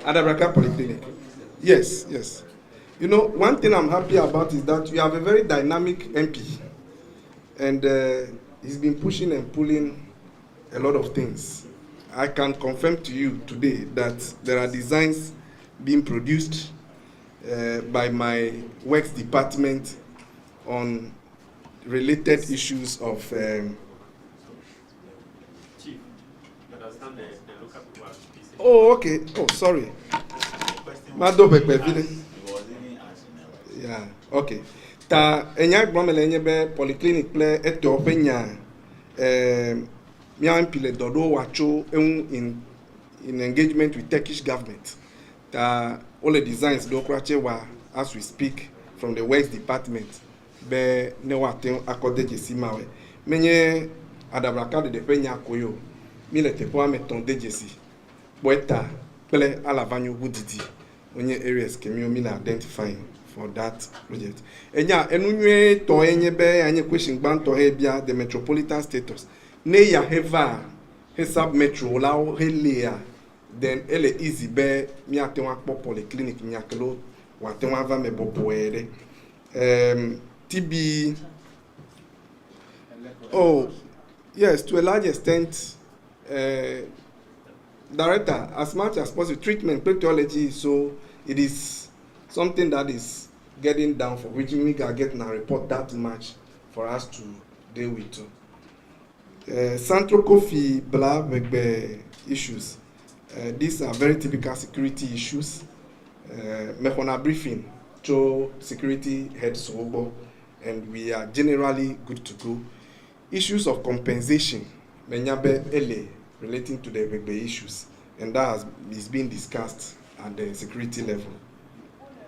Adabraka Polyclinic. Yes, yes. You know, one thing I'm happy about is that you have a very dynamic MP, and he's been pushing and pulling a lot of things. I can confirm to you today that there are designs being produced by my works department on related issues of Chief, understand the local people are busy. oh, okay. Oh, sorry. Yeah, okay. Ta enya gbomele enye be polyclinic ple eto penya mia mpile dodo wacho in engagement with Turkish government. Ta all the designs do krache wa as we speak from the works department be ne waten akodeje simawe. Menye adabraka de penya koyo. Mi le tepo ameton dejesi. Boeta ple alavanyo gudidi. Onye areas kemi omi na identifying for that project. Enya enunwe to enye be anye question ban to he bia the metropolitan status. Ne ya heva he sub metro la helea then ele easy be mi atenwa po polyclinic mi akelo wa tenwa va me boboere. TB oh yes, to a large extent director, as much as possible, treatment, radiology, so it is something that is getting down for which we can get a report that much for us to deal with too. Central Coffee blah issues. These are very typical security issues. Mehona briefing to security head Sobo, and we are generally good to go. Issues of compensation, menyabe ele relating to the issues, and that is being discussed at the security level.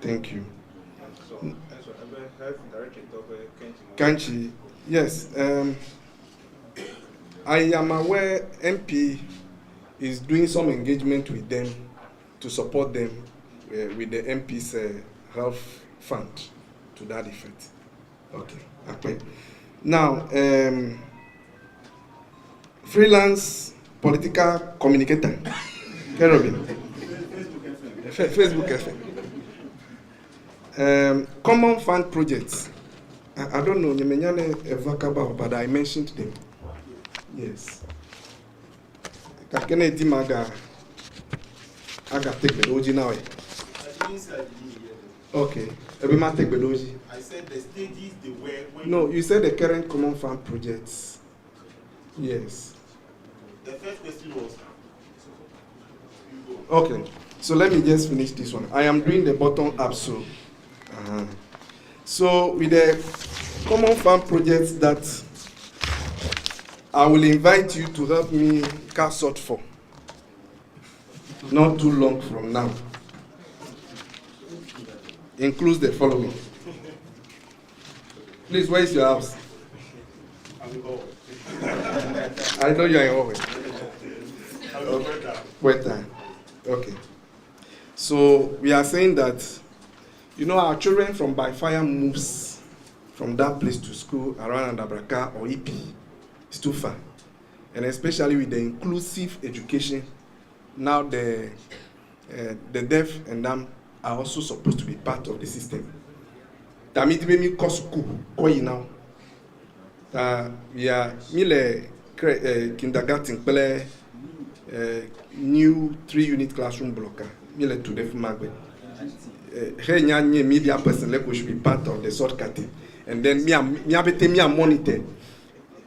Thank you. Kanchi, yes. I am aware MP is doing some engagement with them to support them with the MP's health fund to that effect. Okay. Now, freelance political communicator. Kerobin. Facebook FM. Common fund projects. I don't know, but I mentioned them. Yes. Kakene Dimaga. I got take the logi now. Okay. Everyone take the logi. I said the stages they were. No, you said the current common fund projects. Yes. The first question was. Okay, so let me just finish this one. I am doing the bottom up, so. So with the common fund projects that I will invite you to help me cast out for, not too long from now, includes the following. Please, where is your house? I know you are in Hohoe. Okay. Okay. So we are saying that, you know, our children from by fire moves from that place to school around Adabraka or EP. It's too far. And especially with the inclusive education, now the deaf and dumb are also supposed to be part of the system. Tamidibemi kosuku koyi now. We are kindergarten play new 3-unit classroom blocker. Mile to def magbe. Media person like we should be part of the short cutting. And then me monitor.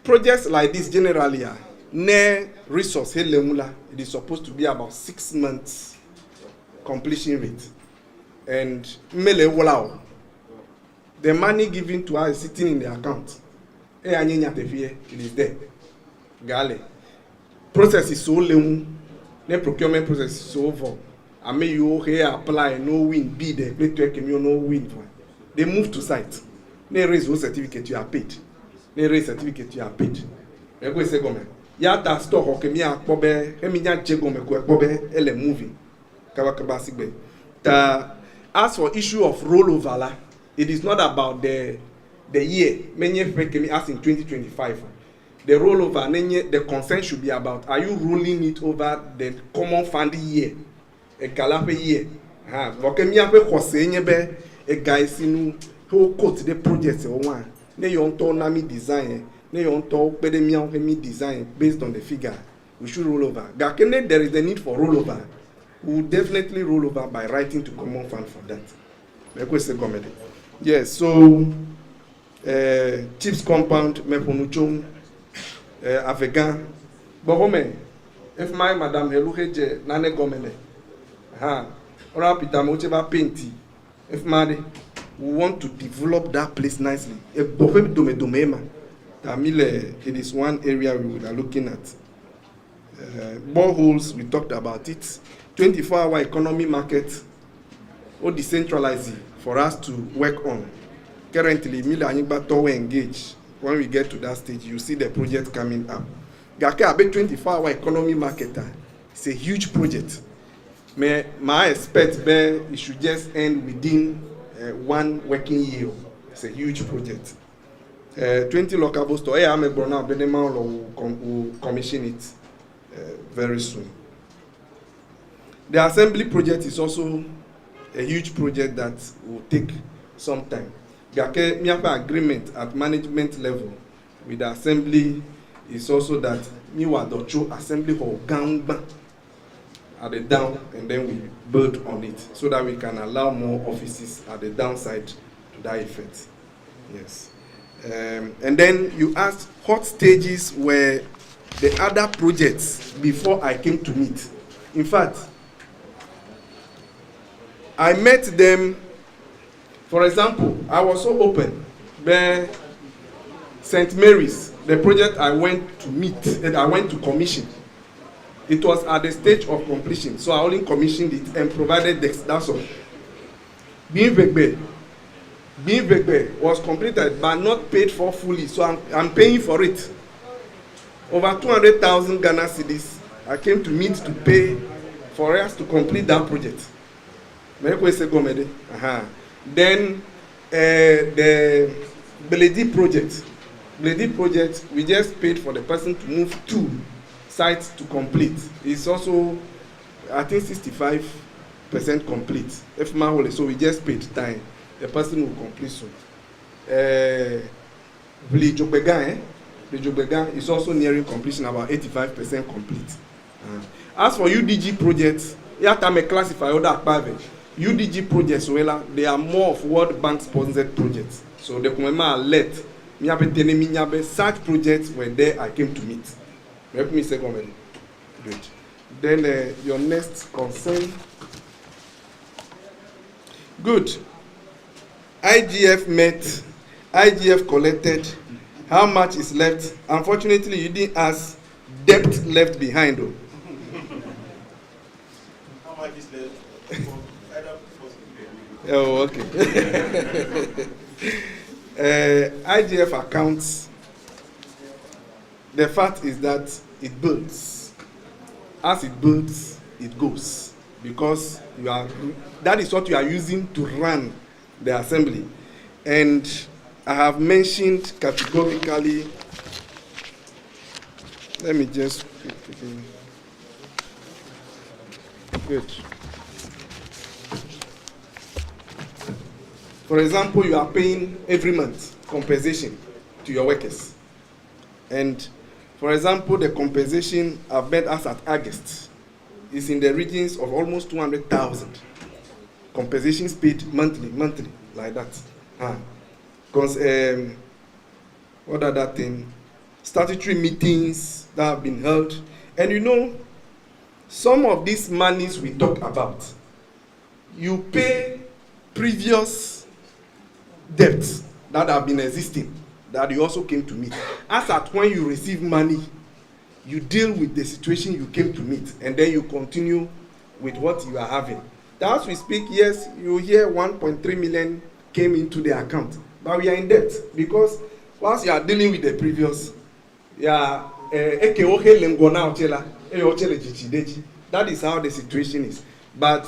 Projects like this generally are ne resource it is supposed to be about 6 months completion rate. And mele walao. The money given to us is sitting in the account. It is there. Gale. Process is so long. The procurement process is so over. I mean, you here apply, no win, bid, no win. They move to site. They raise no certificate, you are paid. They raise certificate, you are paid. They go say, "Gome, ya ta store okay me akpobe, emi nya jegome ko ekpobe ele moving." Kabakaba sigbe. As for issue of rollover la, it is not about the year. Many me as in 2025. The rollover, the consent should be about, are you rolling it over the common fund year? a galape year. Wakemia pe kose be a guy sinu who quote the project or one. Ne yon to nami design, ne yon to pedemia me design based on the figure. We should roll over. Gakene, there is a need for rollover. We will definitely roll over by writing to common fund for that. Yes, so chips compound, meponuchom, Afghan. Bohome, if my madam Heluheje, Nane Gomene, Rapita Mocheva Painty, if Madi, we want to develop that place nicely. It is one area we are looking at. Boreholes, we talked about it. 24-hour economy market, or decentralizing for us to work on. Currently, Mila Anyibato will engage. When we get to that stage, you see the project coming up. Gake Abe 24-hour economy market, it's a huge project. My expect it should just end within 1 working year. It's a huge project. 20 local stores, will commission it very soon. The assembly project is also a huge project that will take some time. Gake Miapa agreement at management level with the assembly is also that Miwa Docho assembly hall Gamba at the down, and then we build on it so that we can allow more offices at the downside to that effect. Yes. And then you asked what stages were the other projects before I came to meet. In fact, I met them. For example, I was so open. Where St. Mary's, the project I went to meet, and I went to commission. It was at the stage of completion, so I only commissioned it and provided that's all. Being Vegbe was completed but not paid for fully, so I'm paying for it. Over 200,000 Ghana cedis. I came to meet to pay for us to complete that project. Then the Beledi project, we just paid for the person to move 2 sites to complete. It's also, I think, 65% complete. So we just paid time. The person will complete soon. The Jogbega is also nearing completion, about 85% complete. As for UDG projects, you have to classify other private. UDG projects, well, they are more of World Bank sponsored projects. So the Kumema let such projects were there I came to meet. Let me say comment. Good. Then your next concern. Good. IGF met, IGF collected. How much is left? Unfortunately, you didn't ask debt left behind. How much is left? Oh, okay. IGF accounts, the fact is that it builds. As it builds, it goes. Because that is what you are using to run the assembly. And I have mentioned categorically, let me just, good. For example, you are paying every month compensation to your workers. And for example, the compensation I've met us at August is in the regions of almost 200,000. Compensations paid monthly, like that. Because what other thing? Statutory meetings that have been held. And you know, some of these monies we talk about, you pay previous debts that have been existing, that you also came to meet. As at when you receive money, you deal with the situation you came to meet, and then you continue with what you are having. As we speak, yes, you hear 1.3 million came into the account, but we are in debt because once you are dealing with the previous, that is how the situation is. But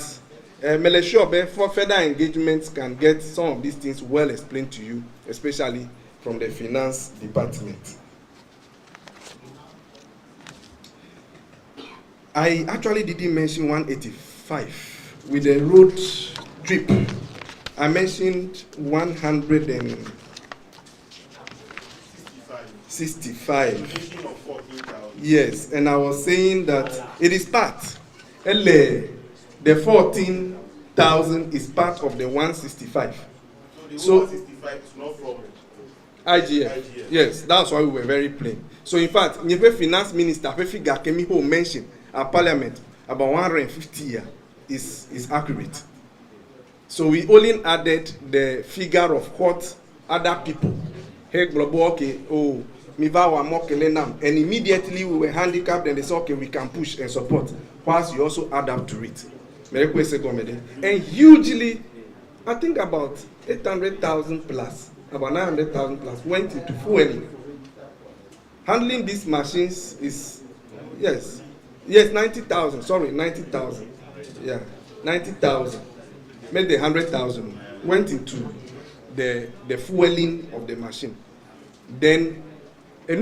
for further engagements can get some of these things well explained to you, especially from the finance department. I actually didn't mention 185 5 with the road trip. I mentioned 165. Allocation of 14,000. Yes, and I was saying that it is part. The 14,000 is part of the 165. So the 165 is not from IGF. Yes, that's why we were very plain. So in fact, the finance minister, Kemi Hohoe mentioned at parliament about 150 years is accurate. So we only added the figure of what other people. Hey, global, okay, oh, and immediately we were handicapped and they said, okay, we can push and support. Whilst you also add up to it. And hugely, I think about 800,000 plus, about 900,000 plus went into fueling. Handling these machines is, yes, 90,000, sorry, 90,000. Yeah, 90,000. Made the 100,000, went into the fueling of the machine. Then, the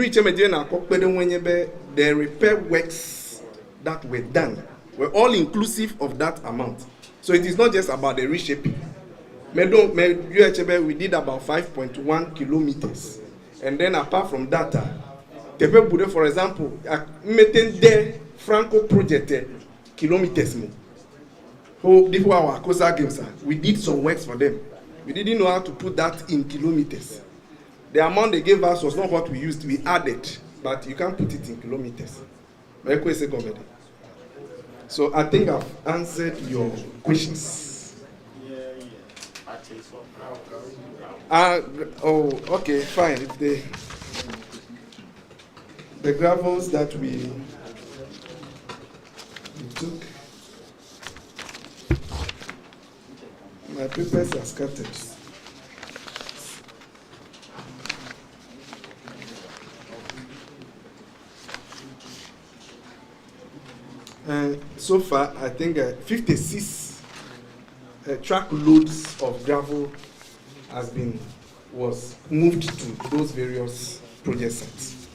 repair works that were done were all inclusive of that amount. So it is not just about the reshaping. We did about 5.1 kilometers. And then apart from that, for example, the Franco project kilometers. Before our COSA games, we did some works for them. We didn't know how to put that in kilometers. The amount they gave us was not what we used, we added, but you can't put it in kilometers. So I think I've answered your questions. Oh, okay, fine. If the gravels that we took, my papers are scattered. So far, I think 56 truck loads of gravel was moved to those various project sites.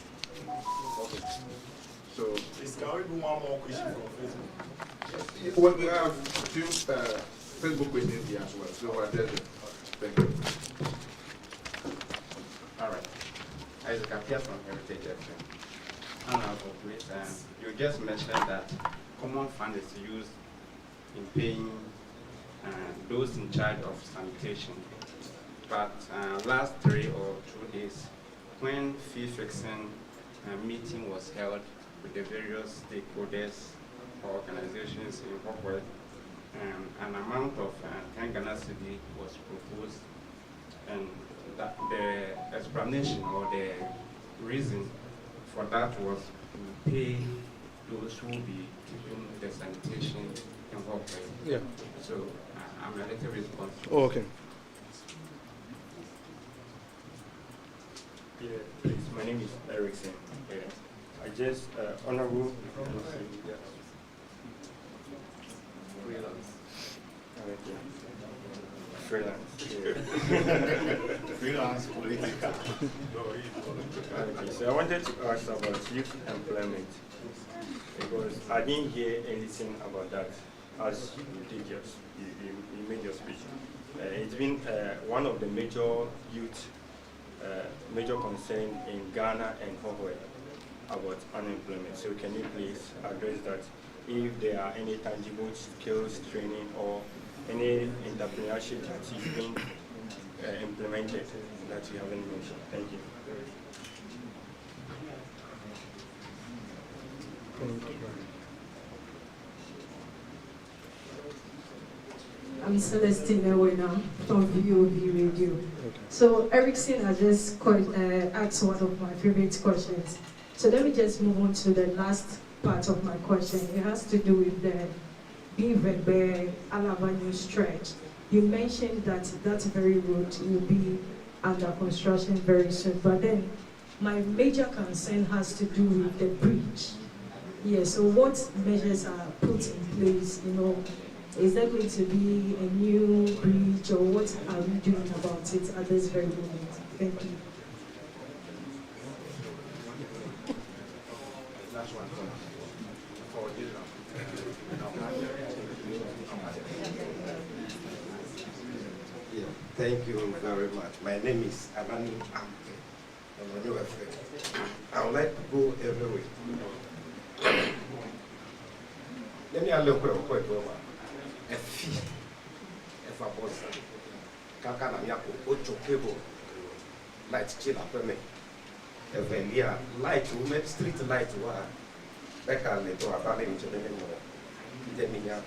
So, please, can we do one more question from Facebook? Well, we have a few Facebook questions here as well. So, thank you. All right. Isaac Appiah from Heritage FM. You just mentioned that common fund is used in paying those in charge of sanitation. But last 3 or 2 days, when fee fixing meeting was held with the various stakeholders or organizations in Hohoe, an amount of 10 Ghana cedi was proposed, and that the explanation or the reason for that was to pay those who will be keeping the sanitation in Hohoe. Yeah. So I'm a little responsible. Oh, okay. Yeah, please. My name is Erickson. I just honorable freelance. Freelance political. Okay, so I wanted to ask about youth employment because I didn't hear anything about that as you did you made your speech. It's been one of the major concern in Ghana and Hohoe about unemployment. So can you please address that? If there are any tangible skills training or any entrepreneurship that is being implemented that you haven't mentioned. Thank you. I'm Celestine Ewena from VOV Radio. So Erickson has just asked one of my favorite questions. So let me just move on to the last part of my question. It has to do with the Bivebe Alaba New stretch. You mentioned that that very road will be under construction very soon, but then my major concern has to do with the bridge. Yeah, so what measures are put in place, is there going to be a new bridge, or what are we doing about it at this very moment? Thank you. Thank you very much. My name is Anani Ampe. I'm a new friend. I would like to go everywhere. Let me look quite over. A fee. If I was Kaka Yako, Ocho Cable, light chill up me. If I hear light, women, street light, Becca, let go about it. Let me have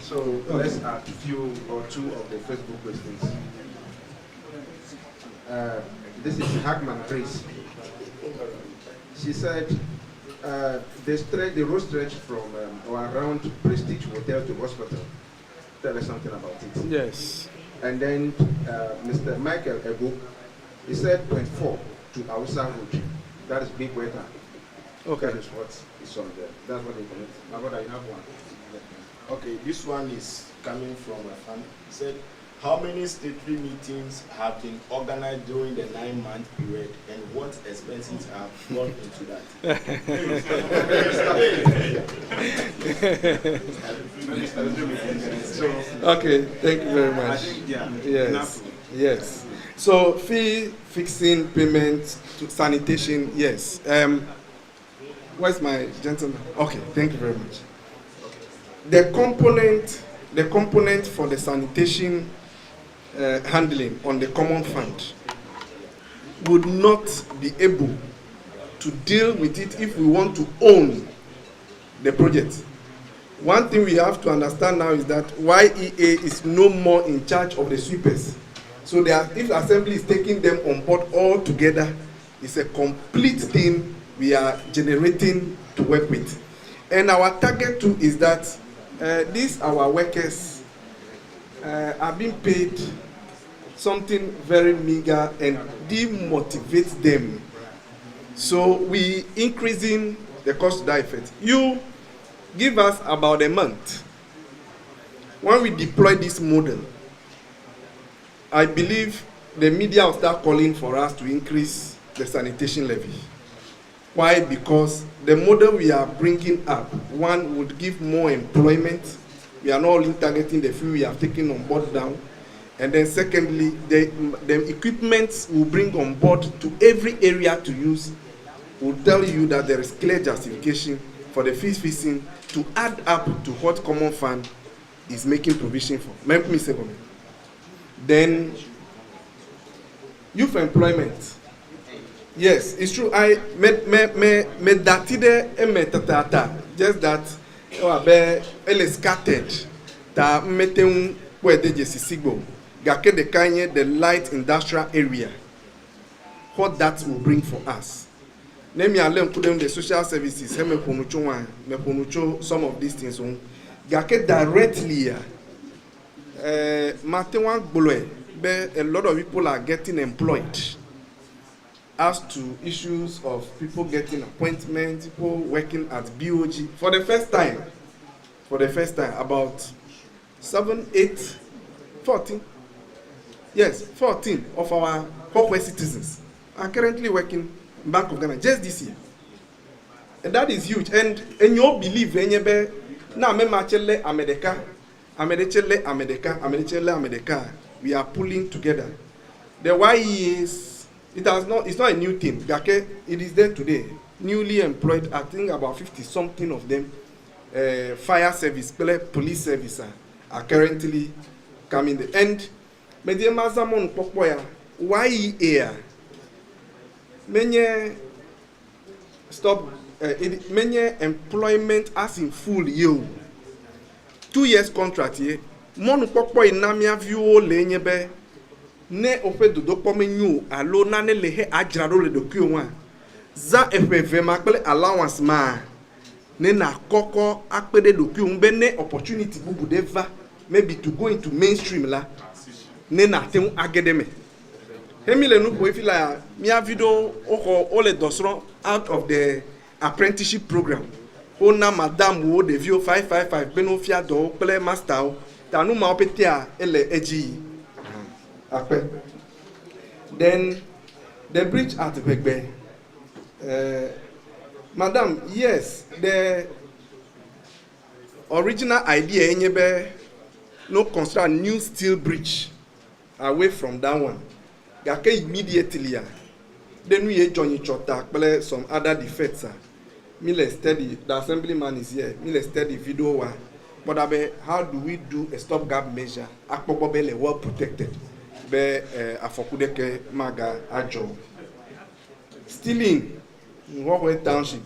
So let's add a few or two of the Facebook questions. This is Hackman Grace. She said the road stretch from or around Prestige Hotel to hospital. Tell us something about it. Yes. And then Mr. Michael Ego, he said 0.4 to Awusa Road. That is Big Weather. Okay. That is what is on there. That's what they connect. Now, what I have one. Okay, this one is coming from a fan. He said, how many statutory meetings have been organized during the 9-month period and what expenses have gone into that? Okay, thank you very much. Yes. Yes. So fee fixing payment to sanitation, yes. Where's my gentleman? Okay, thank you very much. The component for the sanitation handling on the common fund would not be able to deal with it if we want to own the project. One thing we have to understand now is that YEA is no more in charge of the sweepers. So if assembly is taking them on board all together, it's a complete thing we are generating to work with. And our target too is that these our workers are being paid something very meager and demotivates them. So we increasing the cost to that effect. You give us about a month. When we deploy this model, I believe the media will start calling for us to increase the sanitation levy. Why? Because the model we are bringing up, one, would give more employment. We are not only targeting the few we have taken on board down. And then secondly, the equipment will bring on board to every area to use will tell you that there is clear justification for the fees fixing to add up to what common fund is making provision for. Then youth employment. Yes, it's true. I me datide emetatata. Just that ele scattered. Ta meteun wede jesisigbo. Gake de kanye the light industrial area. What that will bring for us. Name me alem kudem the social services. Me ponucho some of these things. Gake directly Matewan Gboloe, a lot of people are getting employed. As to issues of people getting appointments, people working at BOG for the first time, about 7, 8, 14, yes, 14 of our Hohoe citizens are currently working in Bank of Ghana just this year. And that is huge. And you believe, now America, we are pulling together. The YE is, it's not a new thing. Gake, it is there today. Newly employed, I think about 50 something of them, fire service, police service are currently coming. The end. Mediema Zamon Pokboya, YEA, many stop, many employment as in full you. 2 years contract here. Monu pokpo inamia view lenyebe ne ofe dodo pomenyu alo na ne lehe ajrado le dokio wa za efeve makle allowance ma ne na koko akpede dokio mbe ne opportunity bubu deva maybe to go into mainstream la ne na ten agedeme hemile nu ko ifila mia video oko ole dosro out of the apprenticeship program ona madam wo de view 555 benofia do ple master tanu ma opetia ele eji ape. Then the bridge at Begbe, madam, yes, the original idea enyebe no construct new steel bridge away from that one. Gake immediately then we join each other some other defects. Me study the assemblyman is here. Me study video one. But how do we do a stopgap measure? Akpobele well protected. Be afokudeke maga ajo. Stealing in Hohoe Township.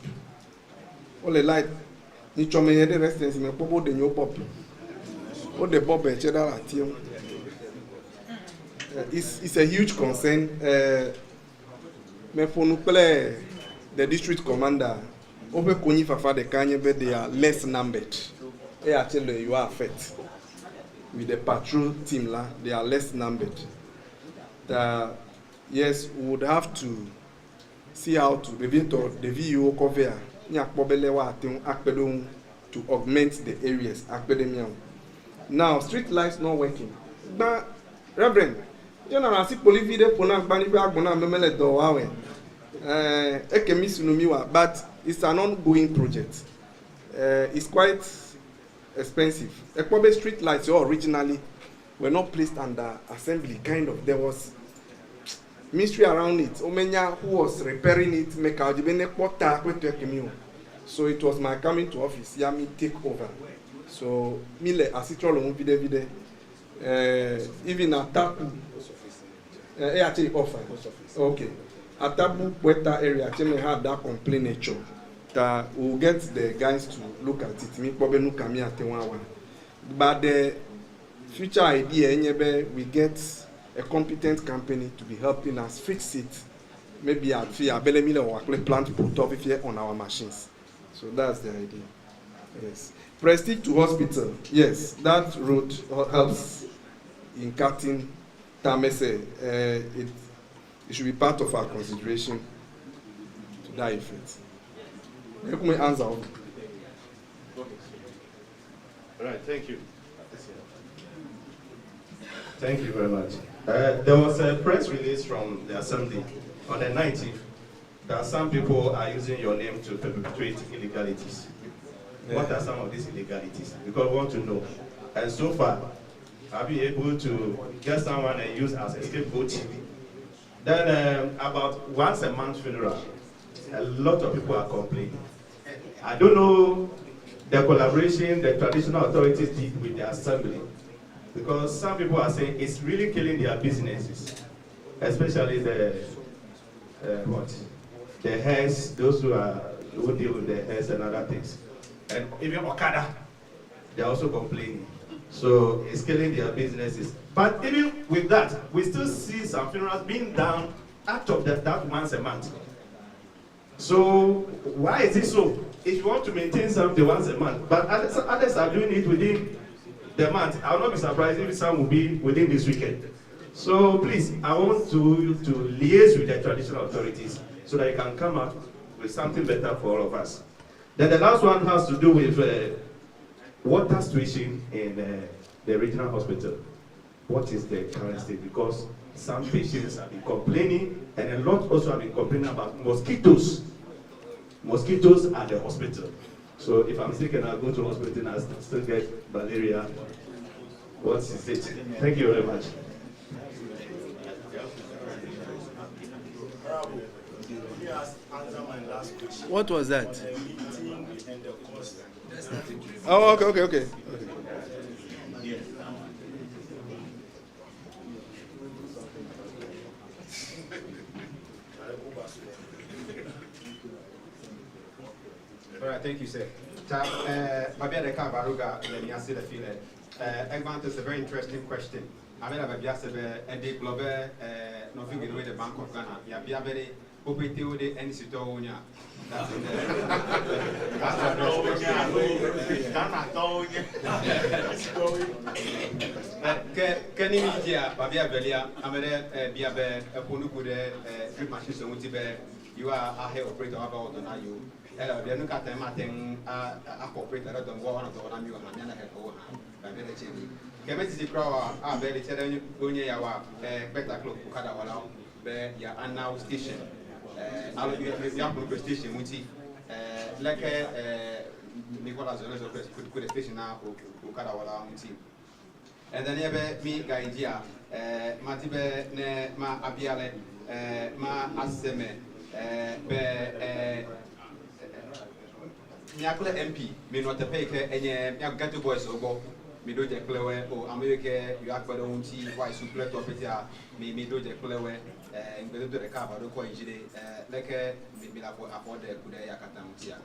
All the light. Ni chomeye de residence me popo de nyo pop. O de bob e cheda latio. It's a huge concern. Me fonu play the district commander. Ope koni fafa de kanye be they are less numbered. E actually you are affected. With the patrol team la, they are less numbered. Yes, we would have to see how to review the VU cover to augment the areas. Now, street lights not working. But, Reverend, you know, I see police video but it's an ongoing project. It's quite expensive. Ekpobe street lights originally were not placed under assembly, kind of. There was mystery around it. Omenya, who was repairing it, so it was my coming to office, Yami take over. So, mile asitrolo vide even at Tapu, actually offer. Okay. At Tapu Weta area, actually had that complaint nature. That we'll get the guys to look at it. But the future idea, we get a competent company to be helping us fix it. Maybe at Fear or plant to put up on our machines. So that's the idea. Yes. Prestige to hospital. Yes, that road helps in cutting Tamese. It should be part of our consideration to that effect. Let me answer. All right, thank you. Thank you very much. There was a press release from the Assembly on the 19th that some people are using your name to perpetrate illegalities. Yeah. What are some of these illegalities? Because we want to know. And so far, have you able to get someone and use as a scapegoat? Then about once a month funeral, a lot of people are complaining. I don't know the collaboration the traditional authorities did with the Assembly, because some people are saying it's really killing their businesses, especially the heirs, those who deal with the heirs and other things. And even Okada, they're also complaining. So it's killing their businesses. But even with that, we still see some funerals being done out of that once a month. So why is it so? If you want to maintain something once a month, but others are doing it within the month, I will not be surprised if some will be within this weekend. So please, I want you to liaise with the traditional authorities so that you can come up with something better for all of us. Then the last one has to do with water situation in the regional hospital. What is the current state? Because some patients have been complaining, and a lot also have been complaining about mosquitoes. Mosquitoes at the hospital. So if I'm sick and I go to the hospital and I still get malaria, what is it? Thank you very much. What was that? Oh, okay. All right, thank you, sir. Mabia Deka Baruga, let me answer the feeling. Egmont is a very interesting question. I mean, I've just a day global, nothing in the Bank of Ghana. Yabia very open the any situation. That's in the Can you media, Babia Belia, Amere, Biabe, a Punukude, 3 machines, you are a head operator about the Nayu. They look at them, I think, a operator of the one of the one you and I have over. Kemet the crowd are very telling Gunya, better cloak, Kadawala, ya Anna station. I'll be a station, which like Nicola was the station now, Okada wala team. And then ebe me Gaidia, Matibe ne ma Abiale, ma Aseme, Nyakle MP, me not a peke, and ya get to boys ogo, me do the clewe, or America, you act for the own tea, why supply to Petia, me do the clewe, and go to the car, but the coin, like me afford the Kudaya Katamtia.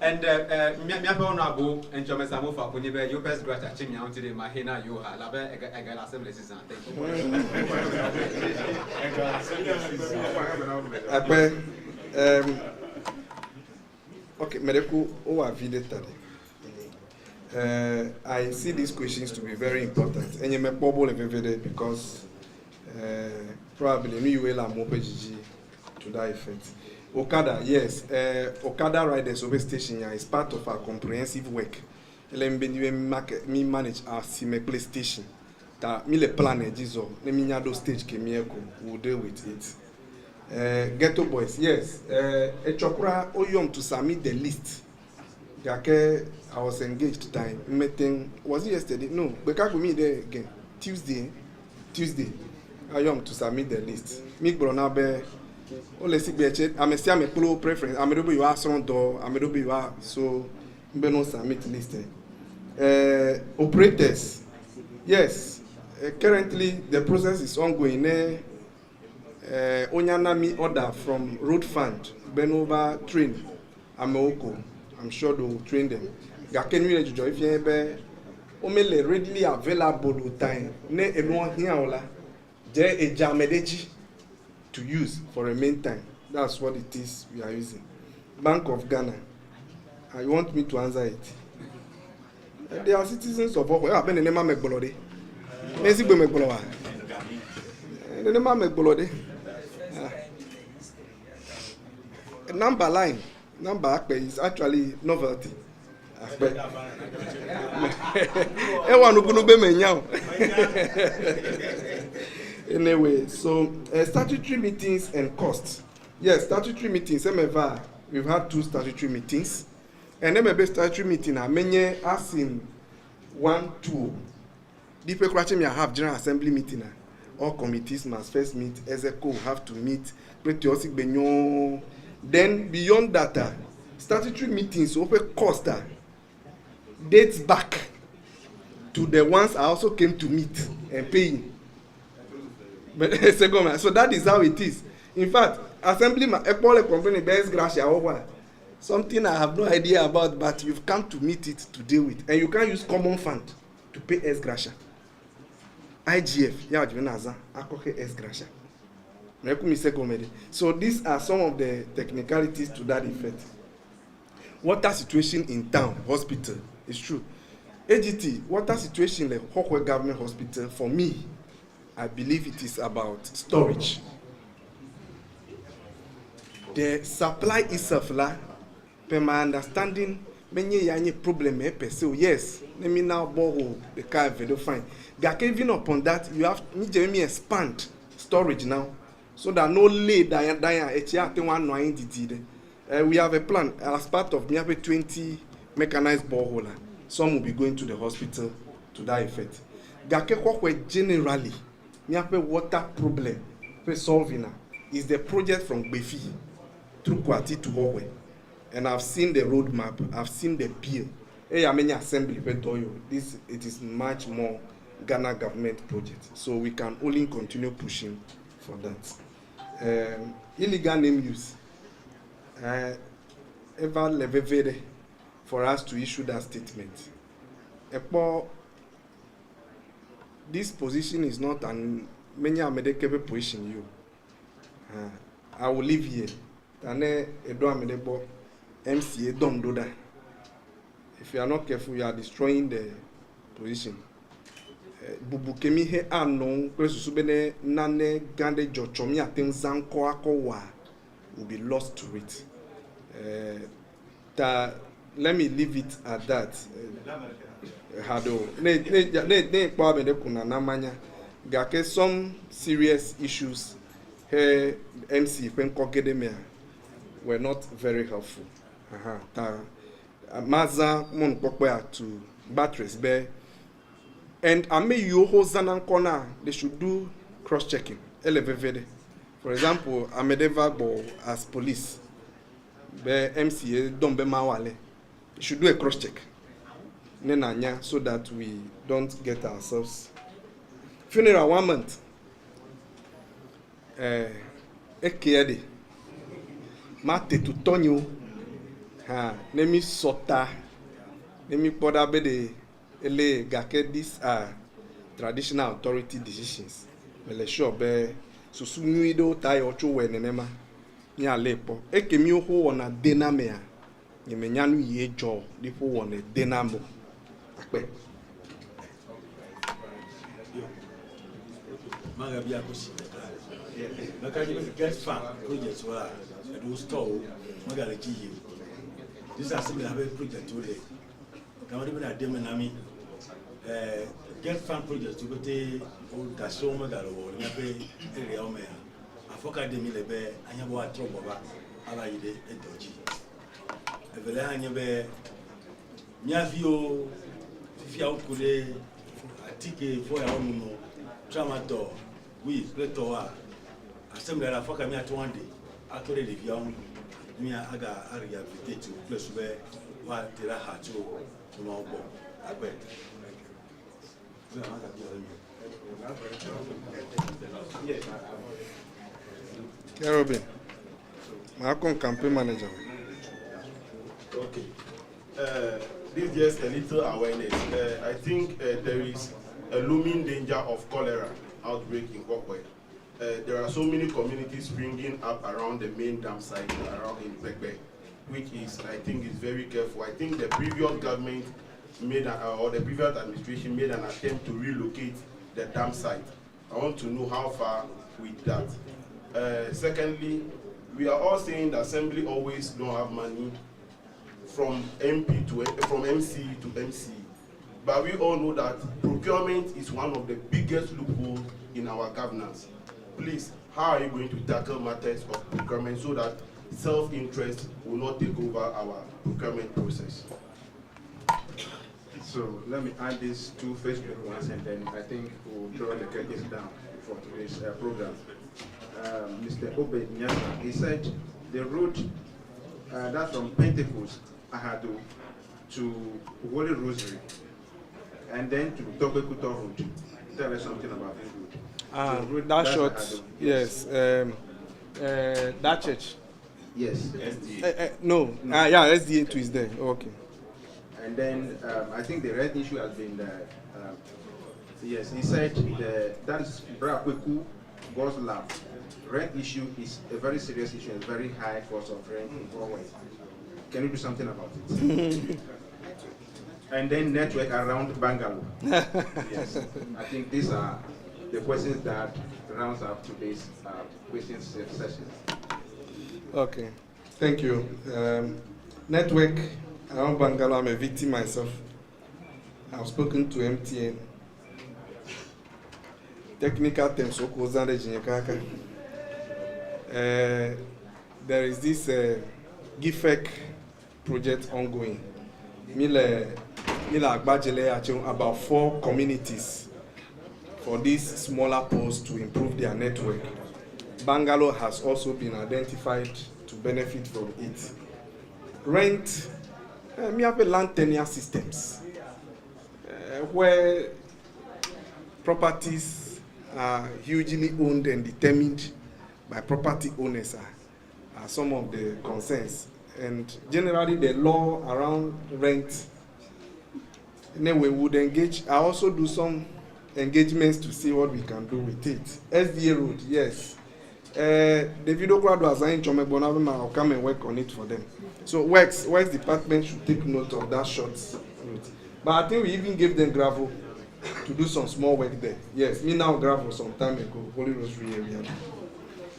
And Miapo and Jomesamu for Kunibe, you best grant a chimney out today, Mahina, you are Labe, I got assembly season. Okay, Medeku, I see these questions to be very important. And you may probably because probably me will am to that effect. Okada, yes, Okada Riders Over Station is part of our comprehensive work. Me manage our Simekle station. That me le plan jizo. Le me nyado stage kemieko. We'll deal with it. Ghetto Boys, yes. Chokra oyom to submit the list. Gake, I was engaged time. Meeting was it yesterday? No, Beka me there again. Tuesday. Ayom to submit the list. Me bronabe. Ole si beche. I'm a pro preference. I'm a you are son door. I'm a you are so. Me no submit list. Operators. Yes. Currently the process is ongoing. Onyanami order from road fund. Benova train. I'm sure they will train them. Gakenwi Ejujo if you be omele readily available time. Ne eno here ola. Je ejamedeji to use for a main time. That's what it is we are using. Bank of Ghana. I want me to answer it. They are citizens of Hohoe. I been the name of Mekbolode. Mesi be Mekbolowa. The name of Mekbolode. Number line. Number is actually novelty. Anyway, so statutory meetings and costs. Yes, statutory meetings. We've had 2 statutory meetings. And MB statutory meeting are many as in 1, 2. Deeper question may have general assembly meeting. All committees must first meet. Ezeko have to meet. Pretty benyo. Then beyond that, statutory meetings open cost dates back to the ones I also came to meet and paying. But so that is how it is. In fact, assembly complaining best gracia over something I have no idea about, but you've come to meet it to deal with, and you can't use common fund to pay S gracia. IGF, yeah, Junaza, Akoke S gracia. So these are some of the technicalities to that effect. Water situation in town, hospital, it's true. AGT, water situation in the Hohoe Government Hospital, for me, I believe it is about storage. The supply itself, per my understanding, many any problem. So yes, let me now borrow the car very fine. Even upon that, you have to expand storage now. So that no lay we have a plan as part of nearly 20 mechanized borehole. Some will be going to the hospital to that effect. Generally, nearly water problem solving is the project from Befi through Kwati to Hohoe. And I've seen the roadmap, I've seen the bill. Assembly, it is much more Ghana government project. So we can only continue pushing for that. Illegal name use. Ever levevere for us to issue that statement. This position is not an many medical position you. I will live here. MCA don't do that. If you are not careful, you are destroying the position. Bubukemi he anon kwesusubene nane gande jochomi aten zanko akowa will be lost to it. Let me leave it at that. Some serious issues Her MC when Kogedemia were not very helpful. Maza mon to batteries bear. And I may you Hosanan corner, they should do cross-checking. For example, I made go as police. Be MCA don't be mawale. You should do a cross-check. Nenanya, so that we don't get ourselves. Funeral 1 month. Ekede. Mate to Tonyo. Nemi sota. Nemi poda be de ele gake. These are traditional authority decisions. Mele sure be susu nuido tai ocho we nenema. Nya lepo. Eke mi ho wona denamea. Nyeme nyanu ye jo. Lipo wona denamo. Akpe. Magabi akosi. Makaji get fan projects were and who store Magalaji. This is similar project today. Come even at Demonami get fan projects to go to Dasso Magalo, Nape, area Omea. I forgot the Milebe, I have what trouble about Alaide and Doji. Evelania Nyavio, Fia Kule, a ticket for our mono, Tramato, we, Pletoa. Assembly la foka mi atu one day atore de young mi aga area to place where wa tira hacho to no go agbe Robin, my campaign manager. Okay. This is just a little awareness. I think there is a looming danger of cholera outbreak in Hohoe. There are so many communities springing up around the main dam site around in Bekbe, which is, I think, is very careful. I think the previous government made, or the previous administration made an attempt to relocate the dam site. I want to know how far with that. Secondly, we are all saying the assembly always don't have money from MC to MC. But we all know that procurement is one of the biggest loopholes in our governance. Please, how are you going to tackle matters of procurement so that self-interest will not take over our procurement process? So let me add these two Facebook ones, and then I think we'll draw the curtains down for today's program. Mr. Obed Nyasa, he said the road that's from Pentecost, Ahado, to Holy Rosary, and then to Tobekuto Road. Tell us something about this road. That short, yes. That church. Yes. No. Yeah, SDA 2 is there. Okay. And then I think the red issue has been yes, he said that is Brakweku God's lab. Rent issue is a very serious issue and very high cost of rent in Hohoe. Can you do something about it? And then network around Bangalore. Yes, I think these are the questions that rounds up today's questions session. Okay, thank you. Network around Bangalore, I'm a victim myself. I've spoken to MTN. Technical terms, there is this GIFEC project ongoing. About 4 communities for these smaller posts to improve their network. Bangalore has also been identified to benefit from it. Rent, we have land tenure systems where properties are hugely owned and determined by property owners are some of the concerns. And generally the law around rent, we would engage. I also do some engagements to see what we can do with it. SDA road, yes. The video crowd was in Chomebonavima, I'll come and work on it for them. So Works department should take note of that short route. But I think we even gave them gravel to do some small work there. Yes, me now gravel some time ago, Holy Rosary area.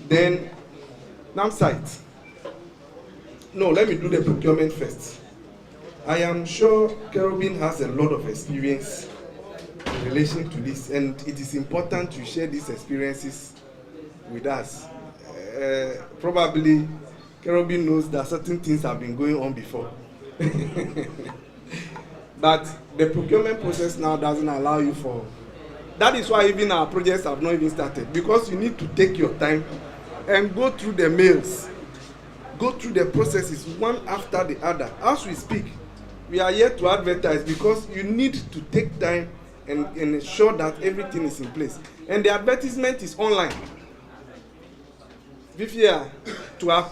Then, Nam site. No, let me do the procurement first. I am sure Kerubin has a lot of experience in relation to this, and it is important to share these experiences with us probably Kerobi knows that certain things have been going on before. But the procurement process now doesn't allow you for. That is why even our projects have not even started, because you need to take your time and go through the mails, go through the processes one after the other. As we speak, we are here to advertise because you need to take time and ensure that everything is in place. And the advertisement is online. If you are to apply